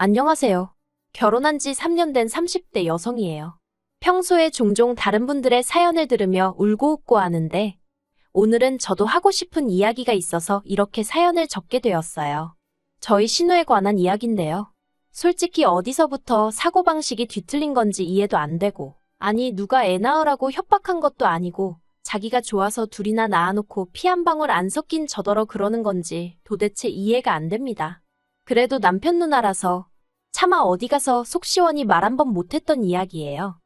안녕하세요. 결혼한 지 3년 된 30대 여성이에요. 평소에 종종 다른 분들의 사연을 들으며 울고 웃고 하는데 오늘은 저도 하고 싶은 이야기가 있어서 이렇게 사연을 적게 되었어요. 저희 신우에 관한 이야기인데요. 솔직히 어디서부터 사고방식이 뒤틀린 건지 이해도 안 되고, 아니 누가 애 낳으라고 협박한 것도 아니고 자기가 좋아서 둘이나 낳아놓고 피 한 방울 안 섞인 저더러 그러는 건지 도대체 이해가 안 됩니다. 그래도 남편 누나라서 차마 어디 가서 속 시원히 말 한 번 못했던 이야기예요.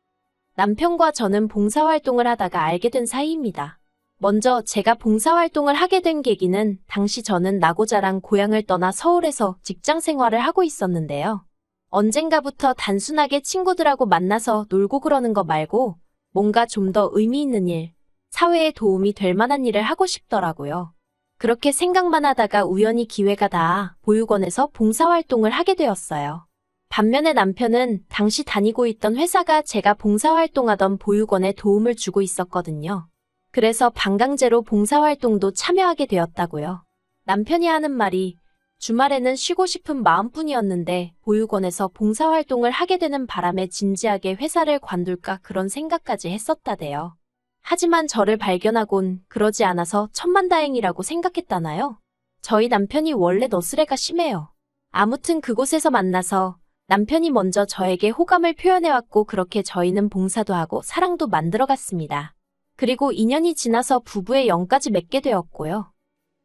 남편과 저는 봉사활동을 하다가 알게 된 사이입니다. 먼저 제가 봉사활동을 하게 된 계기는 당시 저는 나고 자란 고향을 떠나 서울에서 직장 생활을 하고 있었는데요. 언젠가부터 단순하게 친구들하고 만나서 놀고 그러는 거 말고 뭔가 좀 더 의미 있는 일, 사회에 도움이 될 만한 일을 하고 싶더라고요. 그렇게 생각만 하다가 우연히 기회가 닿아 보육원에서 봉사활동을 하게 되었어요. 반면에 남편은 당시 다니고 있던 회사가 제가 봉사활동하던 보육원에 도움을 주고 있었거든요. 그래서 반강제로 봉사활동도 참여하게 되었다고요. 남편이 하는 말이 주말에는 쉬고 싶은 마음뿐이었는데 보육원에서 봉사활동을 하게 되는 바람에 진지하게 회사를 관둘까 그런 생각까지 했었다대요. 하지만 저를 발견하곤 그러지 않아서 천만다행이라고 생각했다나요? 저희 남편이 원래 너스레가 심해요. 아무튼 그곳에서 만나서 남편이 먼저 저에게 호감을 표현해왔고 그렇게 저희는 봉사도 하고 사랑도 만들어갔습니다. 그리고 2년이 지나서 부부의 영까지 맺게 되었고요.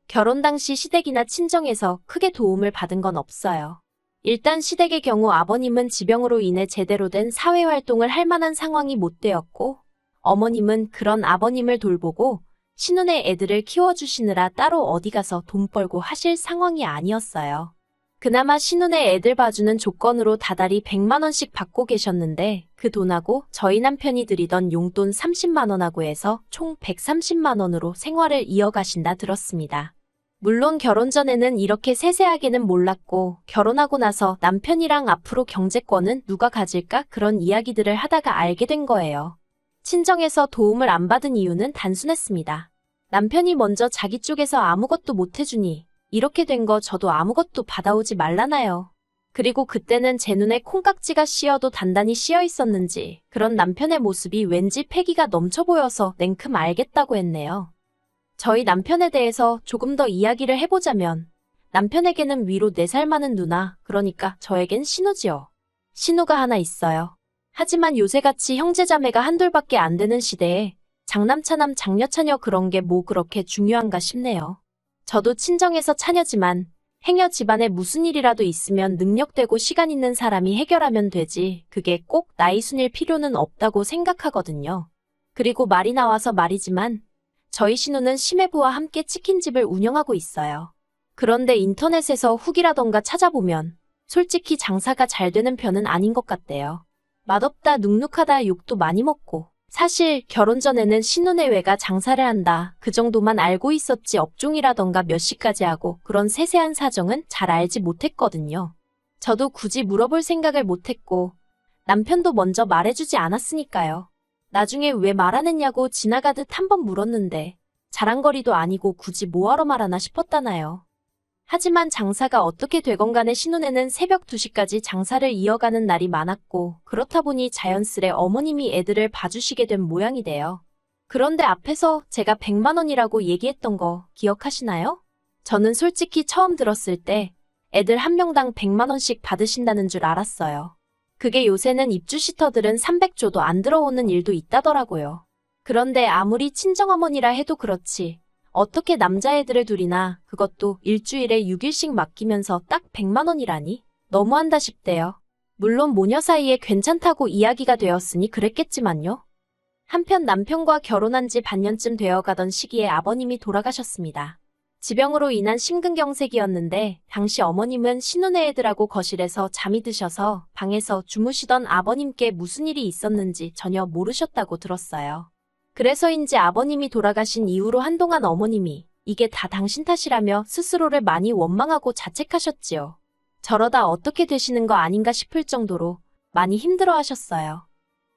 결혼 당시 시댁이나 친정에서 크게 도움을 받은 건 없어요. 일단 시댁의 경우 아버님은 지병으로 인해 제대로 된 사회활동을 할 만한 상황이 못 되었고 어머님은 그런 아버님을 돌보고 신혼의 애들을 키워주시느라 따로 어디 가서 돈 벌고 하실 상황이 아니었어요. 그나마 신혼의 애들 봐주는 조건으로 다달이 100만 원씩 받고 계셨는데 그 돈하고 저희 남편이 드리던 용돈 30만 원하고 해서 총 130만 원으로 생활을 이어가신다 들었습니다. 물론 결혼 전에는 이렇게 세세하게는 몰랐고 결혼하고 나서 남편이랑 앞으로 경제권은 누가 가질까 그런 이야기들을 하다가 알게 된 거예요. 친정에서 도움을 안 받은 이유는 단순했습니다. 남편이 먼저 자기 쪽에서 아무것도 못 해주니 이렇게 된 거 저도 아무것도 받아오지 말라나요. 그리고 그때는 제 눈에 콩깍지가 씌어도 단단히 씌어 있었는지 그런 남편의 모습이 왠지 패기가 넘쳐 보여서 냉큼 알겠다고 했네요. 저희 남편에 대해서 조금 더 이야기를 해보자면 남편에게는 위로 4살 많은 누나, 그러니까 저에겐 신우지요. 신우가 하나 있어요. 하지만 요새같이 형제자매가 한둘밖에 안 되는 시대에 장남차남 장녀차녀 그런 게 뭐 그렇게 중요한가 싶네요. 저도 친정에서 차녀지만 행여 집안에 무슨 일이라도 있으면 능력되고 시간 있는 사람이 해결하면 되지 그게 꼭 나이 순일 필요는 없다고 생각하거든요. 그리고 말이 나와서 말이지만 저희 신우는 심해부와 함께 치킨집을 운영하고 있어요. 그런데 인터넷에서 후기라던가 찾아보면 솔직히 장사가 잘 되는 편은 아닌 것 같대요. 맛없다 눅눅하다 욕도 많이 먹고 사실 결혼 전에는 신혼외가 장사를 한다 그 정도만 알고 있었지 업종이라던가 몇 시까지 하고 그런 세세한 사정은 잘 알지 못했거든요. 저도 굳이 물어볼 생각을 못했고 남편도 먼저 말해주지 않았으니까요. 나중에 왜 말 안 했냐고 지나가듯 한번 물었는데 자랑거리도 아니고 굳이 뭐하러 말하나 싶었다나요. 하지만 장사가 어떻게 되건 간에 신혼에는 새벽 2시까지 장사를 이어가는 날이 많았고 그렇다 보니 자연스레 어머님이 애들을 봐주시게 된 모양이 돼요. 그런데 앞에서 제가 100만 원이라고 얘기했던 거 기억하시나요? 저는 솔직히 처음 들었을 때 애들 한 명당 100만 원씩 받으신다는 줄 알았어요. 그게 요새는 입주시터들은 300조도 안 들어오는 일도 있다더라고요. 그런데 아무리 친정어머니라 해도 그렇지 어떻게 남자애들을 둘이나 그것도 일주일에 6일씩 맡기면서 딱 100만 원이라니? 너무한다 싶대요. 물론 모녀 사이에 괜찮다고 이야기가 되었으니 그랬겠지만요. 한편 남편과 결혼한 지 반년쯤 되어가던 시기에 아버님이 돌아가셨습니다. 지병으로 인한 심근경색이었는데 당시 어머님은 신혼의 애들하고 거실에서 잠이 드셔서 방에서 주무시던 아버님께 무슨 일이 있었는지 전혀 모르셨다고 들었어요. 그래서인지 아버님이 돌아가신 이후로 한동안 어머님이 이게 다 당신 탓이라며 스스로를 많이 원망하고 자책하셨지요. 저러다 어떻게 되시는 거 아닌가 싶을 정도로 많이 힘들어하셨어요.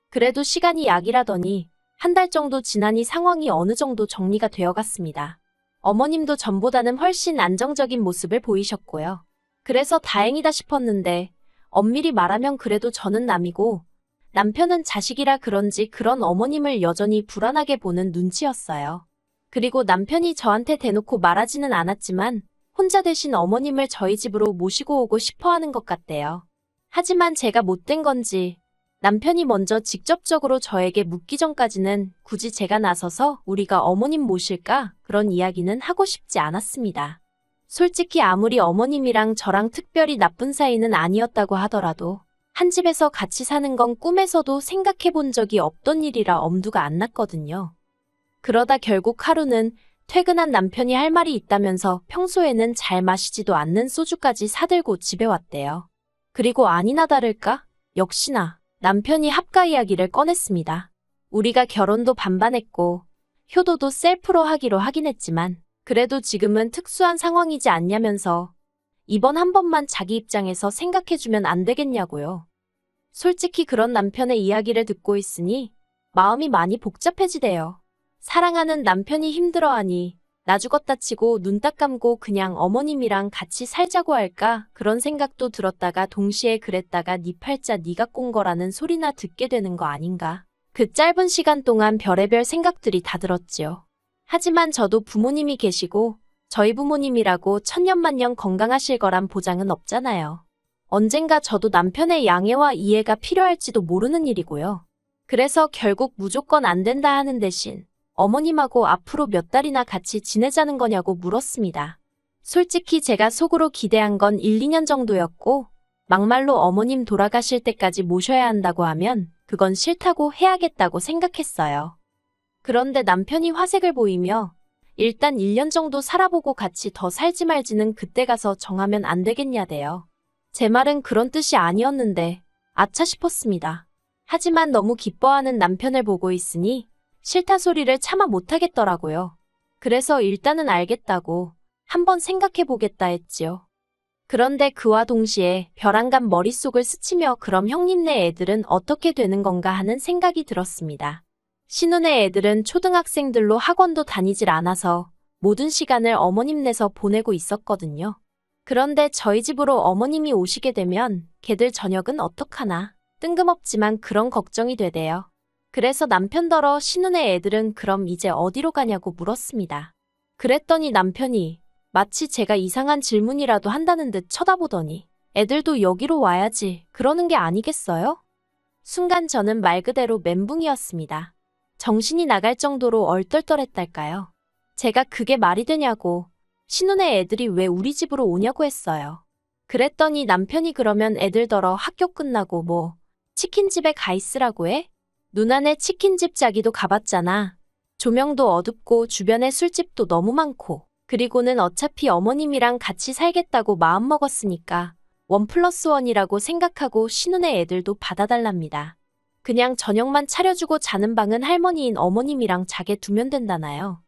그래도 시간이 약이라더니 한 달 정도 지나니 상황이 어느 정도 정리가 되어갔습니다. 어머님도 전보다는 훨씬 안정적인 모습을 보이셨고요. 그래서 다행이다 싶었는데 엄밀히 말하면 그래도 저는 남이고 남편은 자식이라 그런지 그런 어머님을 여전히 불안하게 보는 눈치였어요. 그리고 남편이 저한테 대놓고 말하지는 않았지만 혼자 되신 어머님을 저희 집으로 모시고 오고 싶어 하는 것 같대요. 하지만 제가 못된 건지 남편이 먼저 직접적으로 저에게 묻기 전까지는 굳이 제가 나서서 우리가 어머님 모실까? 그런 이야기는 하고 싶지 않았습니다. 솔직히 아무리 어머님이랑 저랑 특별히 나쁜 사이는 아니었다고 하더라도 한 집에서 같이 사는 건 꿈에서도 생각해 본 적이 없던 일이라 엄두가 안 났거든요. 그러다 결국 하루는 퇴근한 남편이 할 말이 있다면서 평소에는 잘 마시지도 않는 소주까지 사들고 집에 왔대요. 그리고 아니나 다를까? 역시나 남편이 합가 이야기를 꺼냈습니다. 우리가 결혼도 반반했고 효도도 셀프로 하기로 하긴 했지만 그래도 지금은 특수한 상황이지 않냐면서 이번 한 번만 자기 입장에서 생각해주면 안 되겠냐고요. 솔직히 그런 남편의 이야기를 듣고 있으니 마음이 많이 복잡해지대요. 사랑하는 남편이 힘들어하니 나 죽었다 치고 눈 딱 감고 그냥 어머님이랑 같이 살자고 할까 그런 생각도 들었다가 동시에 그랬다가 네 팔자 네가 꼰 거라는 소리나 듣게 되는 거 아닌가. 그 짧은 시간 동안 별의별 생각들이 다 들었지요. 하지만 저도 부모님이 계시고 저희 부모님이라고 천년만년 건강하실 거란 보장은 없잖아요. 언젠가 저도 남편의 양해와 이해가 필요할지도 모르는 일이고요. 그래서 결국 무조건 안 된다 하는 대신 어머님하고 앞으로 몇 달이나 같이 지내자는 거냐고 물었습니다. 솔직히 제가 속으로 기대한 건 1, 2년 정도였고 막말로 어머님 돌아가실 때까지 모셔야 한다고 하면 그건 싫다고 해야겠다고 생각했어요. 그런데 남편이 화색을 보이며 일단 1년 정도 살아보고 같이 더 살지 말지는 그때 가서 정하면 안 되겠냐대요. 제 말은 그런 뜻이 아니었는데 아차 싶었습니다. 하지만 너무 기뻐하는 남편을 보고 있으니 싫다 소리를 참아 못하겠더라고요. 그래서 일단은 알겠다고 한번 생각해보겠다 했지요. 그런데 그와 동시에 벼랑간 머릿속을 스치며 그럼 형님네 애들은 어떻게 되는 건가 하는 생각이 들었습니다. 신혼의 애들은 초등학생들로 학원도 다니질 않아서 모든 시간을 어머님네서 보내고 있었거든요. 그런데 저희 집으로 어머님이 오시게 되면 걔들 저녁은 어떡하나 뜬금없지만 그런 걱정이 되대요. 그래서 남편더러 신혼의 애들은 그럼 이제 어디로 가냐고 물었습니다. 그랬더니 남편이 마치 제가 이상한 질문이라도 한다는 듯 쳐다보더니 애들도 여기로 와야지 그러는 게 아니겠어요? 순간 저는 말 그대로 멘붕이었습니다. 정신이 나갈 정도로 얼떨떨했달까요? 제가 그게 말이 되냐고 신혼의 애들이 왜 우리 집으로 오냐고 했어요. 그랬더니 남편이 그러면 애들더러 학교 끝나고 뭐 치킨집에 가 있으라고 해? 누나네 치킨집 자기도 가봤잖아. 조명도 어둡고 주변에 술집도 너무 많고 그리고는 어차피 어머님이랑 같이 살겠다고 마음먹었으니까 1+1이라고 생각하고 신혼의 애들도 받아달랍니다. 그냥 저녁만 차려주고 자는 방은 할머니인 어머님이랑 자게 두면 된다나요.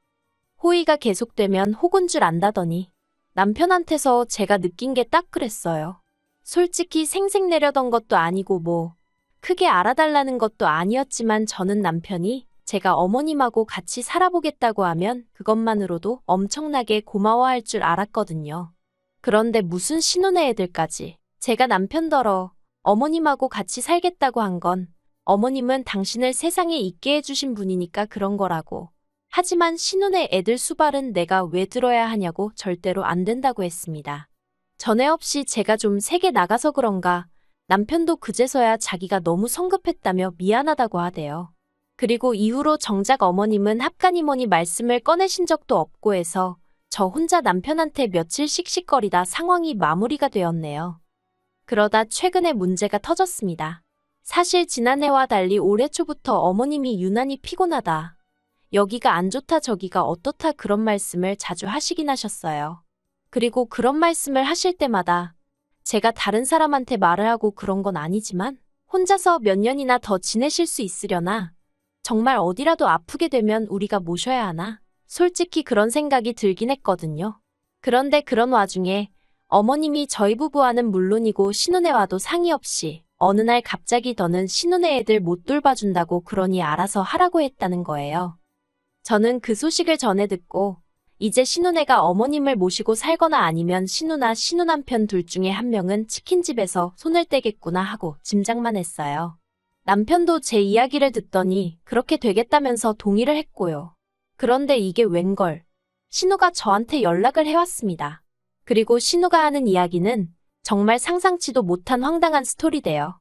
호의가 계속되면 혹은 줄 안다더니 남편한테서 제가 느낀 게 딱 그랬어요. 솔직히 생색내려던 것도 아니고 뭐 크게 알아달라는 것도 아니었지만 저는 남편이 제가 어머님하고 같이 살아보겠다고 하면 그것만으로도 엄청나게 고마워할 줄 알았거든요. 그런데 무슨 신혼의 애들까지 제가 남편더러 어머님하고 같이 살겠다고 한 건 어머님은 당신을 세상에 있게 해주신 분이니까 그런 거라고. 하지만 신혼의 애들 수발은 내가 왜 들어야 하냐고 절대로 안 된다고 했습니다. 전에 없이 제가 좀 세게 나가서 그런가 남편도 그제서야 자기가 너무 성급했다며 미안하다고 하대요. 그리고 이후로 정작 어머님은 합가니머니 말씀을 꺼내신 적도 없고 해서 저 혼자 남편한테 며칠 씩씩거리다 상황이 마무리가 되었네요. 그러다 최근에 문제가 터졌습니다. 사실 지난해와 달리 올해 초부터 어머님이 유난히 피곤하다. 여기가 안 좋다 저기가 어떻다 그런 말씀을 자주 하시긴 하셨어요. 그리고 그런 말씀을 하실 때마다 제가 다른 사람한테 말을 하고 그런 건 아니지만 혼자서 몇 년이나 더 지내실 수 있으려나? 정말 어디라도 아프게 되면 우리가 모셔야 하나? 솔직히 그런 생각이 들긴 했거든요. 그런데 그런 와중에 어머님이 저희 부부와는 물론이고 신혼에 와도 상의 없이 어느 날 갑자기 더는 신혼의 애들 못 돌봐준다고 그러니 알아서 하라고 했다는 거예요. 저는 그 소식을 전해 듣고 이제 신우네가 어머님을 모시고 살거나 아니면 신우나 신우 남편 둘 중에 한 명은 치킨집에서 손을 떼겠구나 하고 짐작만 했어요. 남편도 제 이야기를 듣더니 그렇게 되겠다면서 동의를 했고요. 그런데 이게 웬걸. 신우가 저한테 연락을 해왔습니다. 그리고 신우가 하는 이야기는 정말 상상치도 못한 황당한 스토리대요.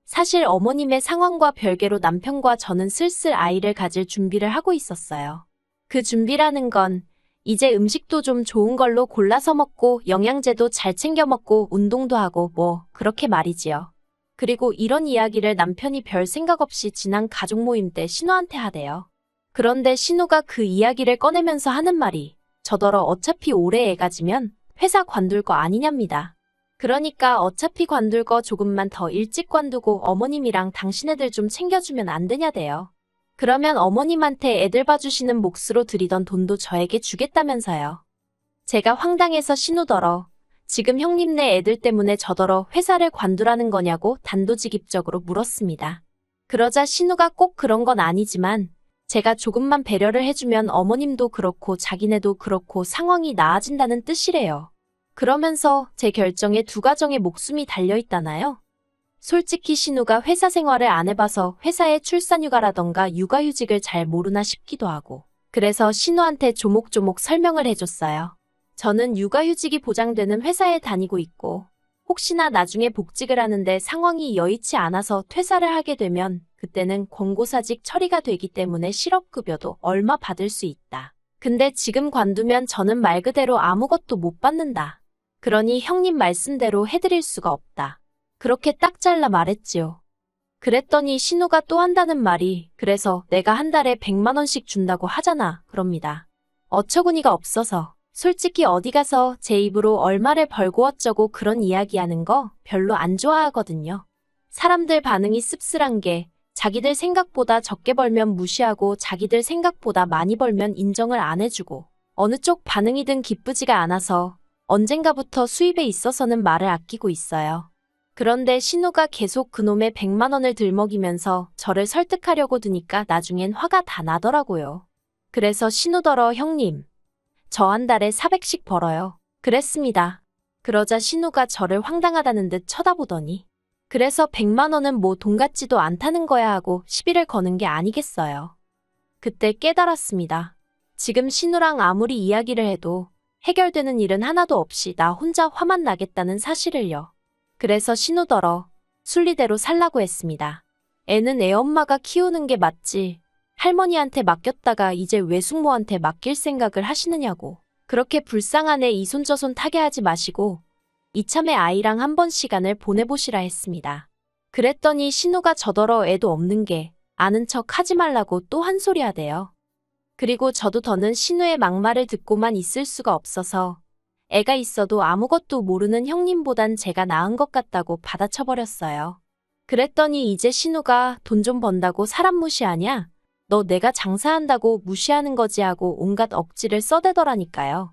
사실 어머님의 상황과 별개로 남편과 저는 슬슬 아이를 가질 준비를 하고 있었어요. 그 준비라는 건 이제 음식도 좀 좋은 걸로 골라서 먹고 영양제도 잘 챙겨 먹고 운동도 하고 뭐 그렇게 말이지요. 그리고 이런 이야기를 남편이 별 생각 없이 지난 가족 모임 때 신우한테 하대요. 그런데 신우가 그 이야기를 꺼내면서 하는 말이 저더러 어차피 올해 애 가지면 회사 관둘 거 아니냐입니다. 그러니까 어차피 관둘 거 조금만 더 일찍 관두고 어머님이랑 당신애들 좀 챙겨주면 안 되냐대요. 그러면 어머님한테 애들 봐주시는 몫으로 드리던 돈도 저에게 주겠다면서요. 제가 황당해서 신우더러 지금 형님네 애들 때문에 저더러 회사를 관두라는 거냐고 단도직입적으로 물었습니다. 그러자 신우가 꼭 그런 건 아니지만 제가 조금만 배려를 해주면 어머님도 그렇고 자기네도 그렇고 상황이 나아진다는 뜻이래요. 그러면서 제 결정에 두 가정의 목숨이 달려있다나요? 솔직히 신우가 회사 생활을 안 해봐서 회사의 출산휴가라던가 육아휴직을 잘 모르나 싶기도 하고 그래서 신우한테 조목조목 설명을 해줬어요. 저는 육아휴직이 보장되는 회사에 다니고 있고 혹시나 나중에 복직을 하는데 상황이 여의치 않아서 퇴사를 하게 되면 그때는 권고사직 처리가 되기 때문에 실업급여도 얼마 받을 수 있다. 근데 지금 관두면 저는 말 그대로 아무것도 못 받는다. 그러니 형님 말씀대로 해드릴 수가 없다. 그렇게 딱 잘라 말했지요. 그랬더니 신우가 또 한다는 말이 그래서 내가 한 달에 100만 원씩 준다고 하잖아 그럽니다. 어처구니가 없어서 솔직히 어디 가서 제 입으로 얼마를 벌고 어쩌고 그런 이야기하는 거 별로 안 좋아하거든요. 사람들 반응이 씁쓸한 게 자기들 생각보다 적게 벌면 무시하고 자기들 생각보다 많이 벌면 인정을 안 해주고 어느 쪽 반응이든 기쁘지가 않아서 언젠가부터 수입에 있어서는 말을 아끼고 있어요. 그런데 신우가 계속 그놈의 100만 원을 들먹이면서 저를 설득하려고 드니까 나중엔 화가 다 나더라고요. 그래서 신우더러 형님, 저 한 달에 400씩 벌어요. 그랬습니다. 그러자 신우가 저를 황당하다는 듯 쳐다보더니 그래서 100만 원은 뭐 돈 같지도 않다는 거야 하고 시비를 거는 게 아니겠어요. 그때 깨달았습니다. 지금 신우랑 아무리 이야기를 해도 해결되는 일은 하나도 없이 나 혼자 화만 나겠다는 사실을요. 그래서 신우더러 순리대로 살라고 했습니다. 애는 애 엄마가 키우는 게 맞지. 할머니한테 맡겼다가 이제 외숙모한테 맡길 생각을 하시느냐고. 그렇게 불쌍한 애 이손저손 타게 하지 마시고 이참에 아이랑 한번 시간을 보내보시라 했습니다. 그랬더니 신우가 저더러 애도 없는 게 아는 척 하지 말라고 또 한 소리 하대요. 그리고 저도 더는 신우의 막말을 듣고만 있을 수가 없어서 애가 있어도 아무것도 모르는 형님보단 제가 나은 것 같다고 받아쳐버렸어요. 그랬더니 이제 신우가 돈 좀 번다고 사람 무시하냐? 너 내가 장사한다고 무시하는 거지 하고 온갖 억지를 써대더라니까요.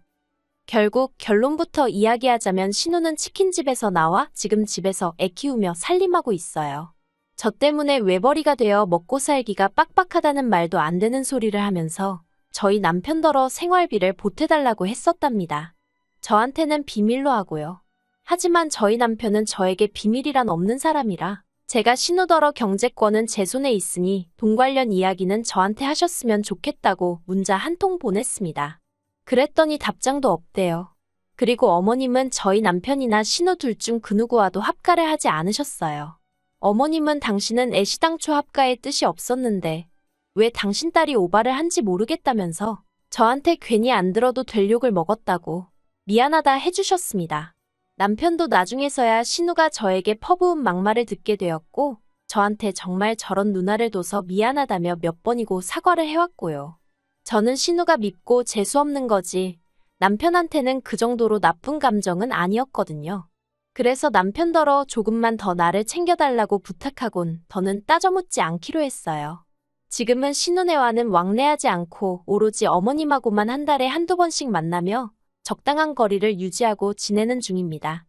결국 결론부터 이야기하자면 신우는 치킨집에서 나와 지금 집에서 애 키우며 살림하고 있어요. 저 때문에 외벌이가 되어 먹고 살기가 빡빡하다는 말도 안 되는 소리를 하면서 저희 남편더러 생활비를 보태달라고 했었답니다. 저한테는 비밀로 하고요. 하지만 저희 남편은 저에게 비밀이란 없는 사람이라 제가 신우더러 경제권은 제 손에 있으니 돈 관련 이야기는 저한테 하셨으면 좋겠다고 문자 한 통 보냈습니다. 그랬더니 답장도 없대요. 그리고 어머님은 저희 남편이나 신우 둘 중 그 누구와도 합가를 하지 않으셨어요. 어머님은 당신은 애시당초 합가의 뜻이 없었는데 왜 당신 딸이 오바를 한지 모르겠다면서 저한테 괜히 안 들어도 될 욕을 먹었다고 미안하다 해주셨습니다. 남편도 나중에서야 신우가 저에게 퍼부은 막말을 듣게 되었고 저한테 정말 저런 누나를 둬서 미안하다며 몇 번이고 사과를 해왔고요. 저는 신우가 밉고 재수없는 거지 남편한테는 그 정도로 나쁜 감정은 아니었거든요. 그래서 남편더러 조금만 더 나를 챙겨달라고 부탁하곤 더는 따져묻지 않기로 했어요. 지금은 신우네와는 왕래하지 않고 오로지 어머님하고만 한 달에 한두 번씩 만나며 적당한 거리를 유지하고 지내는 중입니다.